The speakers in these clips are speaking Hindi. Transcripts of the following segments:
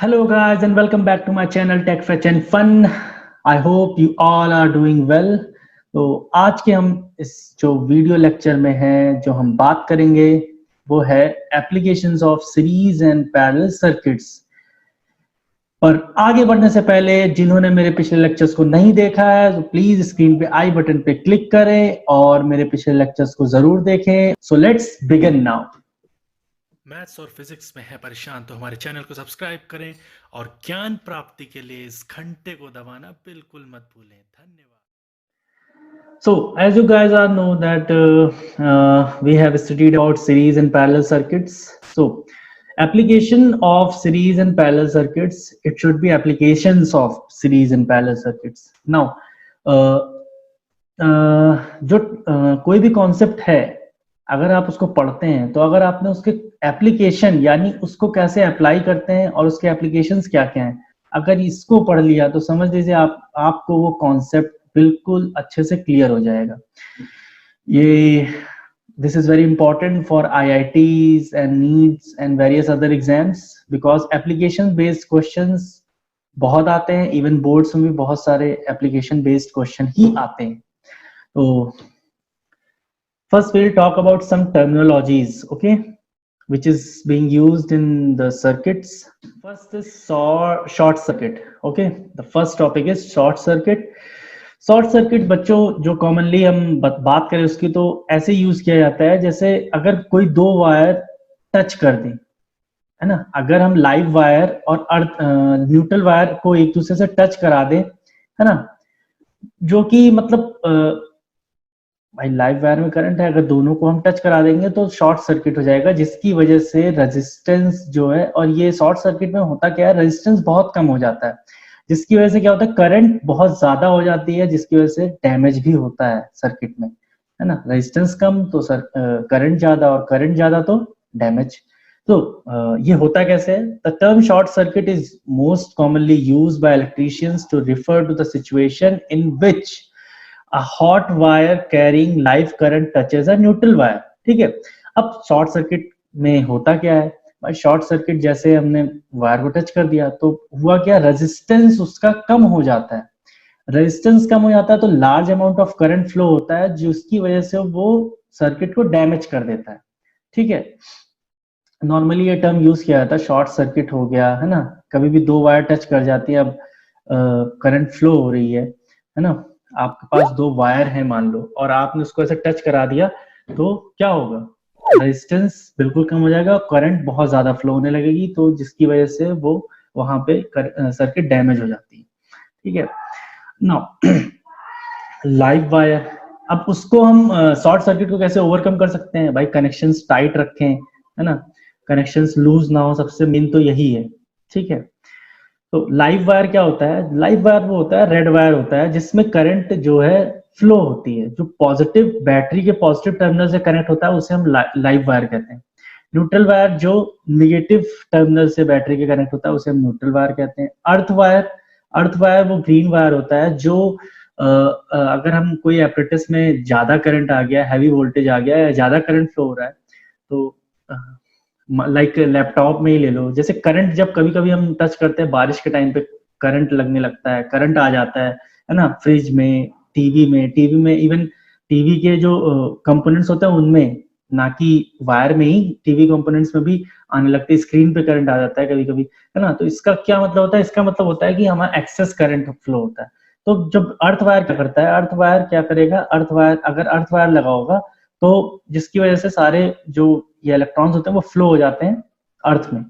Hello, guys, and welcome back to my channel Tech Fetch and Fun. I hope you all are doing well. तो आज के हम इस जो वीडियो लेक्चर में हैं जो हम बात करेंगे वो है applications of series and parallel circuits. पर आगे बढ़ने से पहले जिन्होंने मेरे पिछले लेक्चर्स को नहीं देखा है तो प्लीज स्क्रीन पे आई बटन पे क्लिक करें और मेरे पिछले लेक्चर्स को जरूर देखें। So let's begin now. Maths और फिजिक्स में है परेशान तो हमारे चैनल को सब्सक्राइब करें और ज्ञान प्राप्ति के लिए इस घंटे को दबाना बिल्कुल मत भूलें। धन्यवाद। So, as you guys all know that we have studied about series and parallel circuits. So, application of series and parallel circuits, it should be applications of series and parallel circuits. Now, जो कोई भी कॉन्सेप्ट है अगर आप उसको पढ़ते हैं तो अगर आपने उसके एप्लीकेशन यानी उसको कैसे अप्लाई करते हैं और उसके एप्लीकेशंस क्या क्या हैं, अगर इसको पढ़ लिया तो समझ लीजिए आपको वो कॉन्सेप्ट बिल्कुल अच्छे से क्लियर हो जाएगा। ये this is very important for IITs and nits and various other exams because application based questions बहुत आते हैं। इवन बोर्ड्स में भी बहुत सारे एप्लीकेशन बेस्ड क्वेश्चन ही आते हैं। तो first we'll talk about some terminologies, okay, which is being used in the circuits. First is short circuit, okay. The first topic is short circuit. Short circuit बच्चों जो कॉमनली हम बात करें उसकी तो ऐसे यूज किया जाता है जैसे अगर कोई दो वायर टच कर दें, है ना। अगर हम लाइव वायर और न्यूट्रल वायर को एक दूसरे से टच करा दें, है ना, जो कि मतलब भाई लाइव वायर में करंट है, अगर दोनों को हम टच करा देंगे तो शॉर्ट सर्किट हो जाएगा जिसकी वजह से रेजिस्टेंस जो है, और ये शॉर्ट सर्किट में होता क्या है, रेजिस्टेंस बहुत कम हो जाता है जिसकी वजह से क्या होता है, करंट बहुत ज्यादा हो जाती है जिसकी वजह से डैमेज भी होता है सर्किट में, है ना। रेजिस्टेंस कम तो करंट ज्यादा और करंट ज्यादा तो डैमेज। तो ये होता कैसे है? The term short circuit is most commonly used by electricians to refer to the situation in which a hot wire carrying live current touches a neutral wire, ठीक है। अब शॉर्ट सर्किट में होता क्या है भाई, शॉर्ट सर्किट जैसे हमने वायर को टच कर दिया तो हुआ क्या, रेजिस्टेंस उसका कम हो जाता है। रेजिस्टेंस कम हो जाता है तो large amount of current flow होता है जिसकी वजह से वो सर्किट को डैमेज कर देता है, ठीक है। नॉर्मली ये टर्म यूज किया जाता है, शॉर्ट सर्किट हो गया, है ना। कभी भी दो वायर टच कर जाती है, अब करंट फ्लो हो रही है ना। आपके पास दो वायर है मान लो और आपने उसको ऐसे टच करा दिया तो क्या होगा, रेजिस्टेंस बिल्कुल कम हो जाएगा, करंट बहुत ज्यादा फ्लो होने लगेगी तो जिसकी वजह से वो वहां पे सर्किट डैमेज हो जाती है, ठीक है। नाउ लाइव वायर, अब उसको हम शॉर्ट सर्किट को कैसे ओवरकम कर सकते हैं भाई, कनेक्शंस टाइट रखें, है ना, कनेक्शंस लूज ना हो, सबसे मेन तो यही है, ठीक है। तो लाइव वायर क्या होता है, लाइव वायर वो होता है, रेड वायर होता है जिसमें करंट जो है फ्लो होती है, जो पॉजिटिव बैटरी के पॉजिटिव टर्मिनल से कनेक्ट होता है उसे हम लाइव वायर कहते हैं। न्यूट्रल वायर जो निगेटिव टर्मिनल से बैटरी के कनेक्ट होता है उसे हम न्यूट्रल वायर कहते हैं। अर्थ वायर वो ग्रीन वायर होता है जो अगर हम कोई एपरेटस में ज्यादा करंट आ गया, हैवी वोल्टेज आ गया या ज्यादा करंट फ्लो हो रहा है तो लाइक लैपटॉप में ही ले लो, जैसे करंट जब कभी कभी हम टच करते हैं बारिश के टाइम पे करंट लगने लगता है, करंट आ जाता है ना। फ्रिज में, टीवी में इवन टीवी के जो कंपोनेंट्स होते हैं उनमें, ना कि वायर में ही, टीवी कंपोनेंट्स में भी आने लगते हैं, स्क्रीन पे करंट आ जाता है कभी कभी, है ना। तो इसका क्या मतलब होता है, इसका मतलब होता है कि हमारा एक्सेस करंट फ्लो होता है। तो जब अर्थ वायर क्या करता है, अर्थ वायर क्या करेगा, अगर अर्थ वायर लगा होगा तो जिसकी वजह से सारे जो ये इलेक्ट्रॉन्स होते हैं वो फ्लो हो जाते हैं अर्थ में,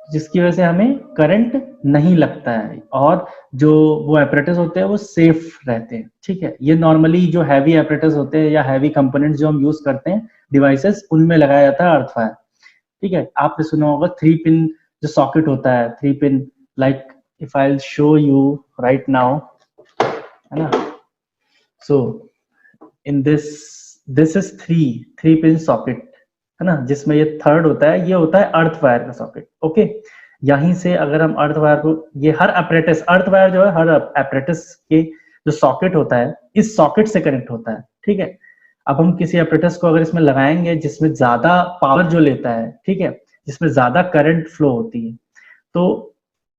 जिसकी वजह से हमें करंट नहीं लगता है और जो वो एपरेटस होते हैं वो सेफ रहते हैं, ठीक है। ये नॉर्मली जो हैवी एपरेटस होते हैं या हैवी कंपोनेंट्स जो हम यूज करते हैं डिवाइसेस, उनमें लगाया जाता है अर्थ वायर, ठीक है। आपने सुना होगा 3 पिन जो सॉकेट होता है, 3 pin, like if I will show you right now, है ना। So in this is 3 pin socket, है ना, जिसमें ये थर्ड होता है, ये होता है अर्थ वायर का सॉकेट, ओके। यहीं से अगर हम अर्थ वायर को, ये हर एपरेटस, अर्थ वायर जो है हर एपरेटस के जो सॉकेट होता है इस सॉकेट से कनेक्ट होता है, ठीक है। अब हम किसी एपरेटस को अगर इसमें लगाएंगे जिसमें ज्यादा पावर जो लेता है, ठीक है, जिसमें ज्यादा करंट फ्लो होती है, तो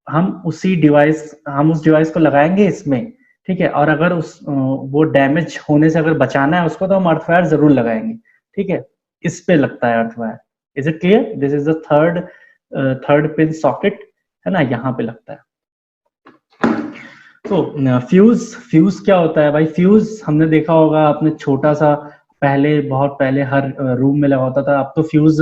हम उस डिवाइस को लगाएंगे इसमें, ठीक है, और अगर वो डैमेज होने से अगर बचाना है उसको, तो हम अर्थवायर जरूर लगाएंगे, ठीक है। इस पे लगता है earth wire. Is it clear? This is the third pin socket, है ना, यहाँ पे लगता है। तो फ्यूज क्या होता है भाई? फ्यूज हमने देखा होगा, आपने छोटा सा बहुत पहले हर रूम में लगा होता था। अब तो फ्यूज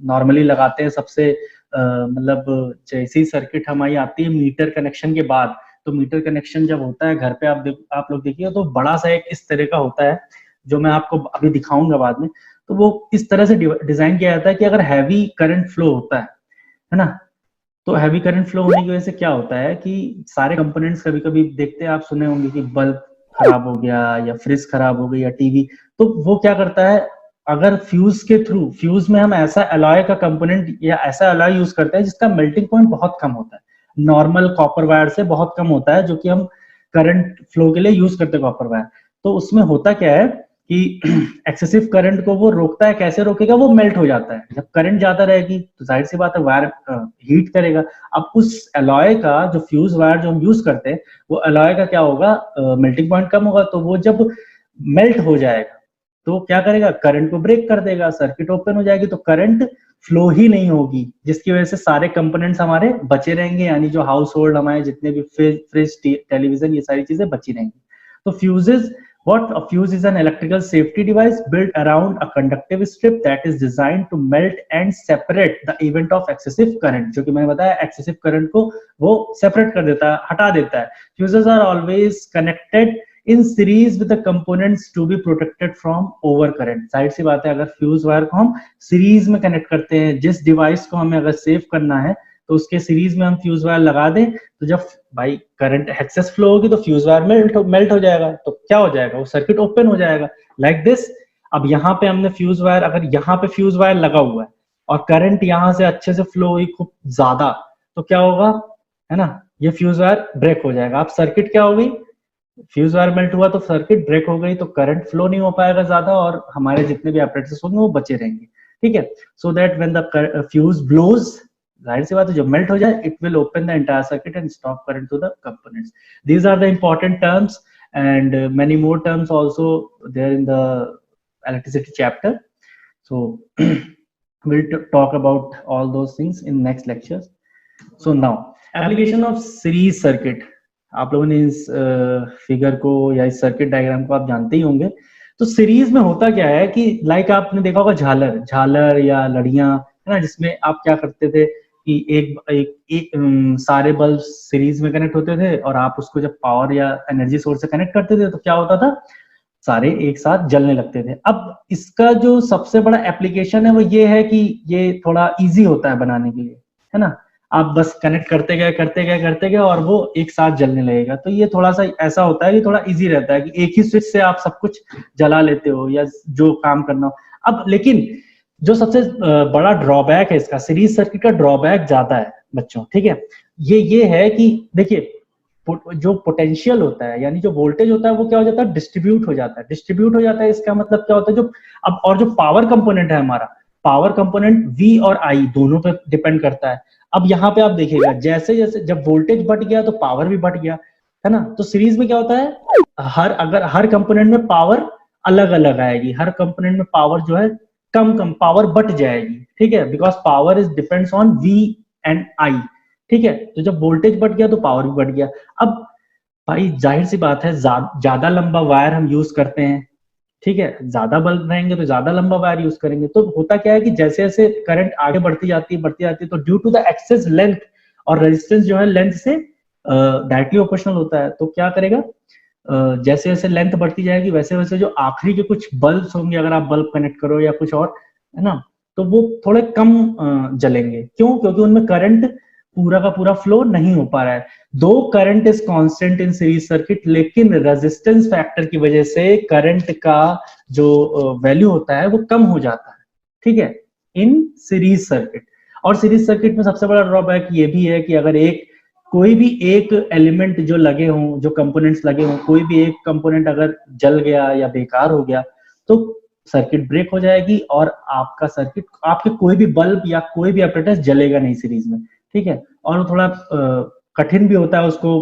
नॉर्मली लगाते हैं सबसे, मतलब जैसी सर्किट हमारी आती है मीटर कनेक्शन के बाद, तो मीटर कनेक्शन जब होता है घर पे, आप लोग देखिए तो बड़ा सा एक इस तरह का होता है, जो मैं आपको अभी दिखाऊंगा बाद में। तो वो इस तरह से डिजाइन किया जाता है कि अगर हैवी करंट फ्लो होता है ना, तो हैवी करंट फ्लो होने की वजह से क्या होता है कि सारे कंपोनेंट्स, कभी कभी देखते हैं, आप सुने होंगे कि बल्ब खराब हो गया या फ्रिज खराब हो गई या टीवी, तो वो क्या करता है, अगर फ्यूज में हम ऐसा अलॉय का कंपोनेंट या ऐसा अलॉय यूज करते हैं जिसका मेल्टिंग पॉइंट बहुत कम होता है, नॉर्मल कॉपर वायर से बहुत कम होता है, जो कि हम करंट फ्लो के लिए यूज करते हैं कॉपर वायर। तो उसमें होता क्या है कि एक्सेसिव करंट को वो रोकता है। कैसे रोकेगा? वो मेल्ट हो जाता है। जब करंट ज्यादा रहेगी तो जाहिर सी बात है वायर हीट करेगा। अब उस अलॉय का, जो फ्यूज वायर जो हम यूज करते हैं, वो अलॉय का क्या होगा, मेल्टिंग पॉइंट कम होगा, तो वो जब मेल्ट हो जाएगा तो क्या करेगा, करंट को ब्रेक कर देगा, सर्किट ओपन हो जाएगी, तो करंट फ्लो ही नहीं होगी, जिसकी वजह से सारे कंपोनेंट्स हमारे बचे रहेंगे, यानी जो हाउस होल्ड हमारे जितने भी फ्रिज टेलीविजन, ये सारी चीजें बची रहेंगी। तो fuses, what a fuse is an electrical safety device built around a conductive strip that is designed to melt and separate the event of excessive current, जो कि मैंने बताया excessive current को वो separate कर देता है, हटा देता है। Fuses are always connected in series with the components to be protected from overcurrent। जाहिर सी बात है, अगर फ्यूज वायर को हम सीरीज में कनेक्ट करते हैं, जिस डिवाइस को हमें अगर सेव करना है, तो उसके सीरीज में हम फ्यूज वायर लगा दें, तो जब भाई करंट एक्सेस फ्लो होगी तो फ्यूज वायर मेल्ट हो जाएगा, तो क्या हो जाएगा, वो सर्किट ओपन हो जाएगा, लाइक दिस। अब यहाँ पे हमने फ्यूज वायर, अगर यहाँ पे फ्यूज वायर लगा हुआ है और करंट यहाँ से अच्छे से फ्लो हुई खूब ज्यादा, तो क्या होगा, है ना, ये फ्यूज वायर ब्रेक हो जाएगा। अब सर्किट क्या हो गई, फ्यूज वायर मेल्ट हुआ तो सर्किट ब्रेक हो गई, तो करंट फ्लो नहीं हो पाएगा ज्यादा, और हमारे जितने भी apparatus होंगे वो बचे रहेंगे, ठीक है। So that when the fuse blows, जाहिर सी बात है जब मेल्ट हो जाए, it will open the entire circuit and stop current to the components. These are the important terms and many more terms also there in the electricity chapter. So we'll talk about all those things in next lectures. So now application of series circuit, आप लोगों ने इस फिगर को या इस सर्किट डायग्राम को आप जानते ही होंगे। तो सीरीज में होता क्या है कि लाइक आपने देखा होगा झालर या लड़ियां, है ना, जिसमें आप क्या करते थे कि एक सारे बल्ब सीरीज में कनेक्ट होते थे, और आप उसको जब पावर या एनर्जी सोर्स से कनेक्ट करते थे तो क्या होता था, सारे एक साथ जलने लगते थे। अब इसका जो सबसे बड़ा एप्लीकेशन है वो ये है कि ये थोड़ा इजी होता है बनाने के लिए, है ना, आप बस कनेक्ट करते गए और वो एक साथ जलने लगेगा। तो ये थोड़ा सा ऐसा होता है कि थोड़ा इजी रहता है कि एक ही स्विच से आप सब कुछ जला लेते हो या जो काम करना हो। अब लेकिन जो सबसे बड़ा ड्रॉबैक है इसका, सीरीज सर्किट का ड्रॉबैक ज्यादा है बच्चों, ठीक है। ये है कि देखिए, जो पोटेंशियल होता है, यानी जो वोल्टेज होता है, वो क्या हो जाता है, डिस्ट्रीब्यूट हो जाता है। इसका मतलब क्या होता है, जो अब और जो पावर कंपोनेंट है हमारा, पावर कंपोनेंट V और I दोनों पे डिपेंड करता है। अब यहाँ पे आप देखिएगा, जैसे जैसे जब वोल्टेज बढ़ गया तो पावर भी बढ़ गया, है ना। तो सीरीज में क्या होता है, अगर हर कंपोनेंट में पावर अलग अलग आएगी, हर कंपोनेंट में पावर जो है कम पावर बट जाएगी, ठीक है, because power is depends on V and I, ठीक है। तो जब वोल्टेज बढ़ गया तो पावर भी बढ़ गया। अब भाई जाहिर सी बात है, ज्यादा लंबा वायर हम यूज करते हैं, ठीक है, ज्यादा बल्ब रहेंगे तो ज्यादा लंबा वायर यूज करेंगे। तो होता क्या है कि जैसे जैसे करंट आगे बढ़ती जाती है, तो due to the excess length, और रेजिस्टेंस जो है लेंथ से डायरेक्टली प्रोपोर्शनल होता है, तो क्या करेगा, जैसे जैसे लेंथ बढ़ती जाएगी वैसे वैसे जो आखिरी के कुछ बल्ब होंगे, अगर आप बल्ब कनेक्ट करो या कुछ और, है ना, तो वो थोड़े कम जलेंगे। क्यों? क्योंकि उनमें करंट पूरा का पूरा फ्लो नहीं हो पा रहा है। दो current is constant in series circuit, लेकिन रेजिस्टेंस फैक्टर की वजह से करंट का जो वैल्यू होता है वो कम हो जाता है, ठीक है, इन सीरीज सर्किट। और सीरीज सर्किट में सबसे बड़ा ड्रॉबैक ये भी है कि अगर कोई भी एक एलिमेंट जो लगे हों, जो कंपोनेंट्स लगे हों, कोई भी एक कंपोनेंट अगर जल गया या बेकार हो गया तो सर्किट ब्रेक हो जाएगी, और आपका सर्किट, आपके कोई भी बल्ब या कोई भी अपरेटस जलेगा नहीं सीरीज में, ठीक है। और थोड़ा कठिन भी होता है उसको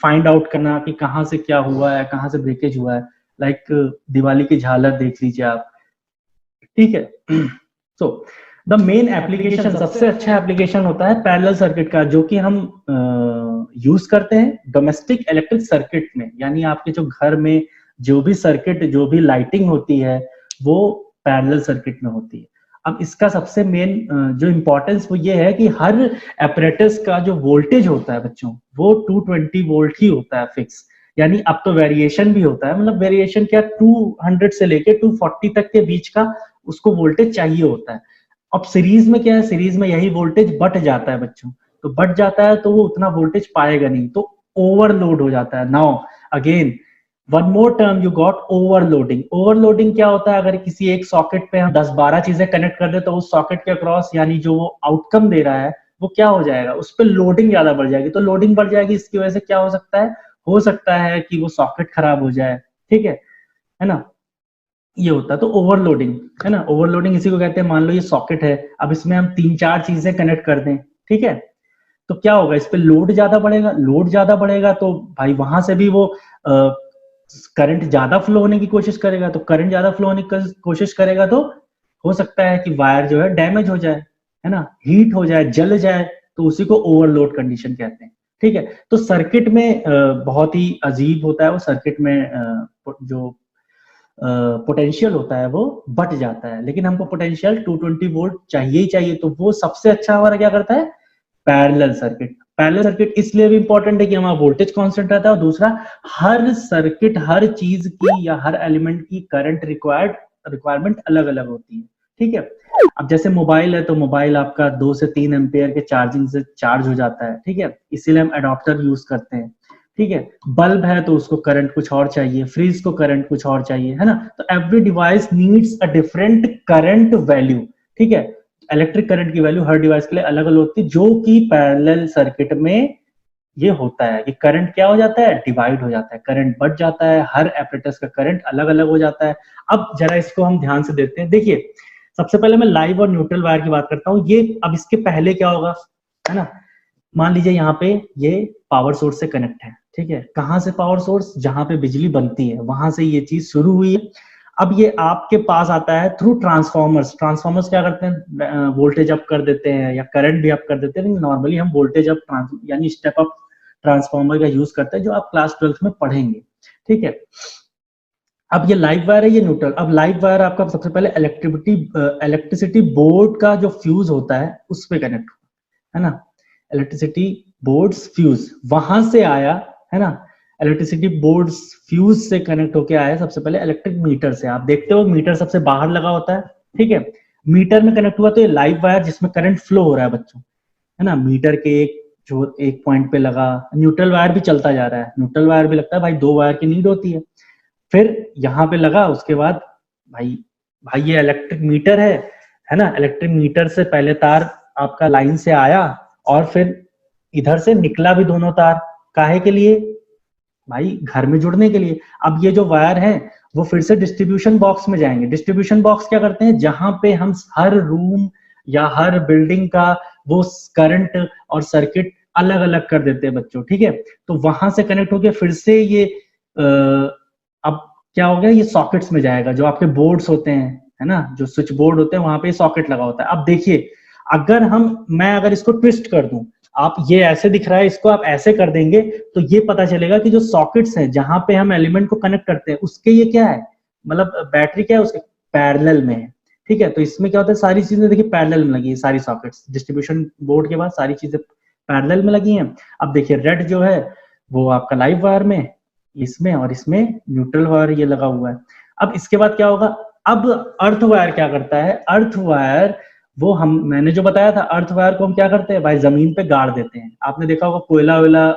फाइंड आउट करना कि कहाँ से क्या हुआ है, कहाँ से ब्रेकेज हुआ है। लाइक दिवाली की झालर देख लीजिए आप, ठीक है। सो द मेन एप्लीकेशन, सबसे अच्छा एप्लीकेशन होता है पैरेलल सर्किट का, जो कि हम यूज करते हैं डोमेस्टिक इलेक्ट्रिक सर्किट में, यानी आपके जो घर में जो भी सर्किट, जो भी लाइटिंग होती है वो पैरेलल सर्किट में होती है। अब इसका सबसे मेन जो इम्पोर्टेंस वो ये है कि हर एपरेटस का जो वोल्टेज होता है बच्चों, वो 220 वोल्ट ही होता है फिक्स। यानी अब तो वेरिएशन भी होता है, मतलब वेरिएशन क्या, 200 से लेके 240 तक के बीच का उसको वोल्टेज चाहिए होता है। अब सीरीज में क्या है, सीरीज में यही वोल्टेज बढ़ जाता है बच्चों, तो बढ़ जाता है तो वो उतना वोल्टेज पाएगा नहीं, तो ओवरलोड हो जाता है। Now again one more term you got, overloading. Overloading क्या होता है, अगर किसी एक सॉकेट पे हम 10-12 चीजें कनेक्ट कर दे तो उस सॉकेट के अक्रॉस, यानी जो वो आउटकम दे रहा है वो क्या हो जाएगा, उस पर लोडिंग ज्यादा बढ़ जाएगी। तो लोडिंग बढ़ जाएगी, इसकी वजह से क्या हो सकता है कि वो सॉकेट खराब हो जाए, ठीक है ना। ये होता है तो ओवरलोडिंग, है ना। ओवरलोडिंग इसी को कहते हैं। मान लो ये सॉकेट है, अब इसमें हम 3-4 चीजें कनेक्ट कर दें, ठीक है, तो क्या होगा, इस पे लोड ज्यादा बढ़ेगा। लोड ज्यादा बढ़ेगा तो भाई वहां से भी वो करंट ज्यादा फ्लो होने की कोशिश करेगा, तो करंट ज्यादा फ्लो होने की कोशिश करेगा तो हो सकता है कि वायर जो है डैमेज हो जाए, है ना, हीट हो जाए, जल जाए, तो उसी को ओवरलोड कंडीशन कहते हैं, ठीक है। तो सर्किट में बहुत ही अजीब होता है वो, सर्किट में जो पोटेंशियल होता है वो बढ़ जाता है, लेकिन हमको पोटेंशियल 220 वोल्ट चाहिए ही चाहिए। तो वो सबसे अच्छा हमारा क्या करता है, पैरेलल सर्किट। पैरेलल सर्किट इसलिए भी इंपॉर्टेंट है कि हमारा वोल्टेज कांस्टेंट रहता है, और दूसरा हर सर्किट, हर चीज की या हर एलिमेंट की करंट रिक्वायरमेंट अलग अलग होती है, ठीक है। अब जैसे मोबाइल है तो मोबाइल आपका 2 से 3 एम्पियर के चार्जिंग से चार्ज हो जाता है, ठीक है, इसीलिए हम अडॉप्टर यूज करते हैं, ठीक है। बल्ब है तो उसको करंट कुछ और चाहिए, फ्रिज को करंट कुछ और चाहिए, है ना। तो every device needs a different current value, ठीक है। इलेक्ट्रिक करंट की वैल्यू हर डिवाइस के लिए अलग अलग होती है, जो कि पैरेलल सर्किट में ये होता है कि करंट क्या हो जाता है, डिवाइड हो जाता है, करंट बढ़ जाता है, हर एपरेटस का करंट अलग अलग हो जाता है। अब जरा इसको हम ध्यान से देखते हैं। देखिए सबसे पहले मैं लाइव और न्यूट्रल वायर की बात करता हूँ। ये अब इसके पहले क्या होगा, है ना, मान लीजिए यहाँ पे ये पावर सोर्स से कनेक्ट है, ठीक है। कहाँ से पावर सोर्स, जहां पे बिजली बनती है वहां से ये चीज शुरू हुई है। अब ये आपके पास आता है थ्रू ट्रांसफॉर्मर्स। ट्रांसफॉर्मर्स क्या करते हैं, वोल्टेज अप कर देते हैं या करंट भी अप कर देते हैं। नॉर्मली हम वोल्टेज अप यानी स्टेप अप ट्रांसफॉर्मर का यूज करते हैं, जो आप क्लास 12 में पढ़ेंगे, ठीक है। अब ये लाइव वायर है, ये न्यूट्रल। अब लाइव वायर आपका सबसे पहले इलेक्ट्रिसिटी बोर्ड का जो फ्यूज होता है उस पे कनेक्ट हुआ, है ना। इलेक्ट्रिसिटी बोर्ड्स फ्यूज वहां से आया, है ना। इलेक्ट्रिसिटी बोर्ड्स फ्यूज से कनेक्ट होके आया सबसे पहले इलेक्ट्रिक मीटर से। आप देखते हो मीटर सबसे बाहर लगा होता है, ठीक है। मीटर में कनेक्ट हुआ तो ये लाइव वायर जिसमें करंट फ्लो हो रहा है बच्चों, है ना। मीटर के एक पॉइंट पे लगा, न्यूट्रल वायर भी चलता जा रहा है, न्यूट्रल वायर भी लगता है भाई, 2 वायर की नीड होती है। फिर यहाँ पे लगा, उसके बाद भाई भाई ये इलेक्ट्रिक मीटर है ना। इलेक्ट्रिक मीटर से पहले तार आपका लाइन से आया और फिर इधर से निकला भी दोनों तार, काहे के लिए भाई, घर में जुड़ने के लिए। अब ये जो वायर है वो फिर से डिस्ट्रीब्यूशन बॉक्स में जाएंगे। डिस्ट्रीब्यूशन बॉक्स क्या करते हैं, जहां पे हम हर रूम या हर बिल्डिंग का वो करंट और सर्किट अलग अलग कर देते हैं बच्चों, ठीक है। तो वहां से कनेक्ट होके फिर से ये अब क्या हो गया, ये सॉकेट्स में जाएगा, जो आपके बोर्ड्स होते हैं, है ना, जो स्विच बोर्ड होते हैं वहां पे सॉकेट लगा होता है। अब देखिए अगर मैं अगर इसको ट्विस्ट कर दूं, आप ये ऐसे दिख रहा है, इसको आप ऐसे कर देंगे तो ये पता चलेगा कि जो सॉकेट्स हैं जहां पे हम एलिमेंट को कनेक्ट करते हैं उसके ये क्या है, मतलब बैटरी क्या है उसके पैरेलल में है, ठीक है। तो इसमें क्या होता है, सारी चीजें देखिए पैरेलल में लगी है, सारी सॉकेट्स डिस्ट्रीब्यूशन बोर्ड के बाद सारी चीजें पैरेलल में लगी हैं। अब देखिए रेड जो है वो आपका लाइव वायर में, इसमें और इसमें न्यूट्रल वायर ये लगा हुआ है। अब इसके बाद क्या होगा, अब अर्थ वायर क्या करता है, अर्थ वायर वो मैंने जो बताया था, अर्थ वायर को हम क्या करते हैं भाई, जमीन पे गाड़ देते हैं। आपने देखा होगा कोयला वेला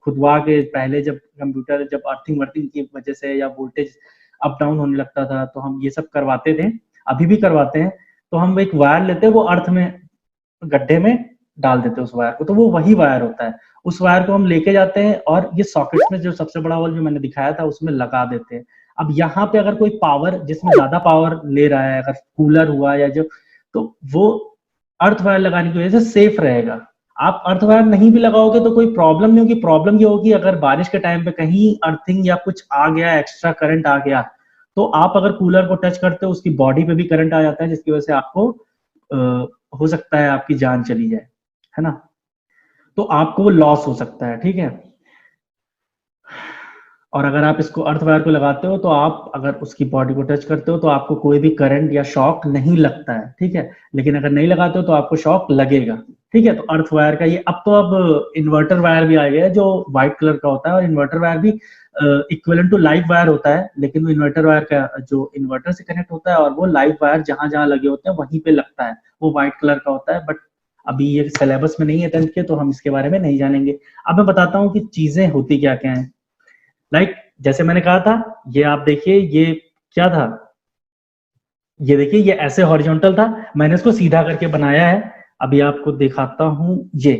खुदवा के, पहले जब कंप्यूटर जब अर्थिंग वर्थिंग की वजह से या वोल्टेज अप डाउन होने लगता था तो हम ये सब करवाते थे, अभी भी करवाते हैं। तो हम एक वायर लेते हैं, वो अर्थ में गड्ढे में डाल देते हैं उस वायर को, तो वो वही वायर होता है। उस वायर को हम लेके जाते हैं और ये सॉकेट्स में जो सबसे बड़ा वाला जो मैंने दिखाया था उसमें लगा देते हैं। अब यहाँ पे अगर कोई पावर जिसमें ज्यादा पावर ले रहा है, अगर कूलर हुआ या जो, तो वो अर्थ वायर लगाने की वजह से सेफ रहेगा। आप अर्थ वायर नहीं भी लगाओगे तो कोई प्रॉब्लम नहीं होगी। प्रॉब्लम ये होगी अगर बारिश के टाइम पे कहीं अर्थिंग या कुछ आ गया, एक्स्ट्रा करंट आ गया, तो आप अगर कूलर को टच करते हो उसकी बॉडी पे भी करंट आ जाता है, जिसकी वजह से आपको हो सकता है आपकी जान चली जाए, है ना। तो आपको वो लॉस हो सकता है, ठीक है। और अगर आप इसको अर्थ वायर को लगाते हो तो आप अगर उसकी बॉडी को टच करते हो तो आपको कोई भी करंट या शॉक नहीं लगता है, ठीक है। लेकिन अगर नहीं लगाते हो तो आपको शॉक लगेगा, ठीक है। तो अर्थ वायर का ये, अब इन्वर्टर वायर भी आ गया है जो व्हाइट कलर का होता है, और इन्वर्टर वायर भी इक्विवेलेंट टू लाइव वायर होता है, लेकिन वो इन्वर्टर वायर का जो इन्वर्टर से कनेक्ट होता है और वो लाइव वायर जहां जहां लगे होते हैं वहीं पे लगता है, वो व्हाइट कलर का होता है। बट अभी ये सिलेबस में नहीं है 10th के, तो हम इसके बारे में नहीं जानेंगे। अब मैं बताता हूँ कि चीजें होती क्या क्या है। लाइक जैसे मैंने कहा था, ये आप देखिए, ये क्या था, ये देखिए ये ऐसे हॉरिजॉन्टल था, मैंने इसको सीधा करके बनाया है। अभी आपको दिखाता हूं ये।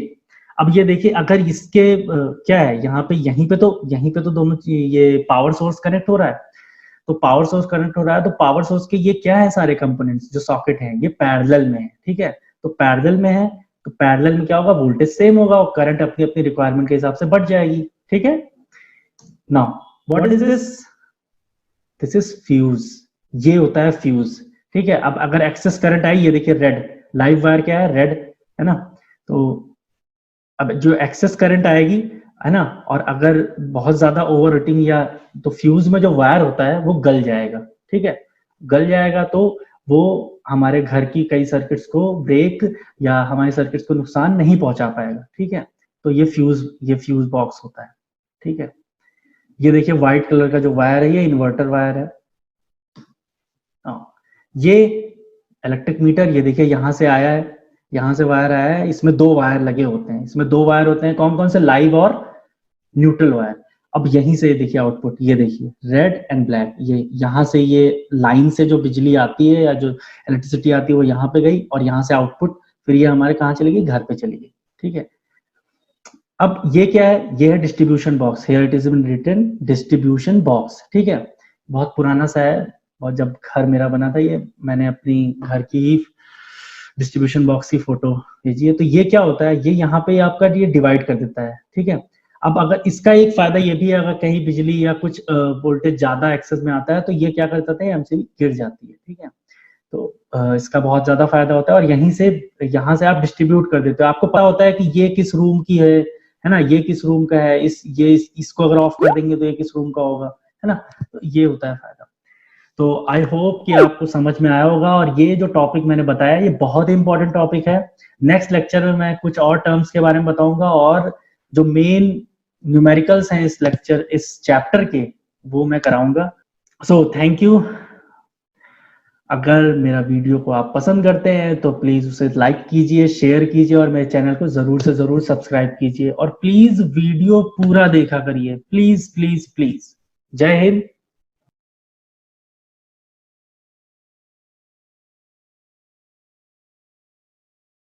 अब ये देखिए अगर इसके क्या है, यहाँ पे यहीं पे तो दोनों ये पावर सोर्स कनेक्ट हो रहा है, तो पावर सोर्स कनेक्ट हो रहा है, तो पावर सोर्स के ये क्या है, सारे कंपोनेंट्स जो सॉकेट हैं ये पैरेलल में है, ठीक है। तो पैरेलल में है, तो पैरेलल में क्या होगा, वोल्टेज सेम होगा और करंट अपनी अपनी रिक्वायरमेंट के हिसाब से बढ़ जाएगी, ठीक है। Now what is this? This is fuse, ये होता है फ्यूज, ठीक है। अब अगर एक्सेस करंट आई, ये देखिए रेड, लाइव वायर क्या है, रेड है ना। तो अब जो एक्सेस करंट आएगी, है ना, और अगर बहुत ज्यादा ओवर हीटिंग या, तो फ्यूज में जो वायर होता है वो गल जाएगा, ठीक है। गल जाएगा तो वो हमारे घर की कई सर्किट्स को ब्रेक या हमारे सर्किट्स को नुकसान नहीं पहुंचा पाएगा, ठीक है। तो ये फ्यूज बॉक्स होता है, ठीक है। ये देखिए व्हाइट कलर का जो वायर है ये इन्वर्टर वायर है। ये इलेक्ट्रिक मीटर, ये देखिए यहाँ से आया है, यहाँ से वायर आया है, इसमें 2 वायर लगे होते हैं, इसमें 2 वायर होते हैं, कौन कौन से, लाइव और न्यूट्रल वायर। अब यहीं से देखिए आउटपुट, ये देखिए रेड एंड ब्लैक, ये यहाँ से ये लाइन से जो बिजली आती है या जो इलेक्ट्रिसिटी आती है वो यहाँ पे गई, और यहाँ से आउटपुट फिर ये हमारे कहाँ चली गई, घर पे चली गई, ठीक है। अब ये क्या है, ये है distribution box, here it is been written distribution box, ठीक है। बहुत पुराना सा है, और जब घर मेरा बना था, ये मैंने अपनी घर की डिस्ट्रीब्यूशन बॉक्स की फोटो भेजी है। तो ये क्या होता है, ये यहाँ पे आपका ये डिवाइड कर देता है, ठीक है। अब अगर इसका एक फायदा ये भी है, अगर कहीं बिजली या कुछ वोल्टेज ज्यादा एक्सेस में आता है तो ये क्या कर देता है, एमसीबी गिर जाती है, ठीक है। तो इसका बहुत ज्यादा फायदा होता है, और यहाँ से आप डिस्ट्रीब्यूट कर देते हो, आपको पता होता है कि ये किस रूम की है ना, ये किस रूम का है, इसको अगर ऑफ कर देंगे तो ये किस रूम का होगा, है ना। तो ये होता है फायदा। तो आई होप कि आपको समझ में आया होगा, और ये जो टॉपिक मैंने बताया ये बहुत इंपॉर्टेंट टॉपिक है। नेक्स्ट लेक्चर में मैं कुछ और टर्म्स के बारे में बताऊंगा, और जो मेन न्यूमेरिकल्स हैं इस चैप्टर के, वो मैं कराऊंगा। So thank you. अगर मेरा वीडियो को आप पसंद करते हैं तो प्लीज उसे लाइक कीजिए, शेयर कीजिए, और मेरे चैनल को जरूर से जरूर सब्सक्राइब कीजिए, और प्लीज वीडियो पूरा देखा करिए, प्लीज प्लीज प्लीज। जय हिंद।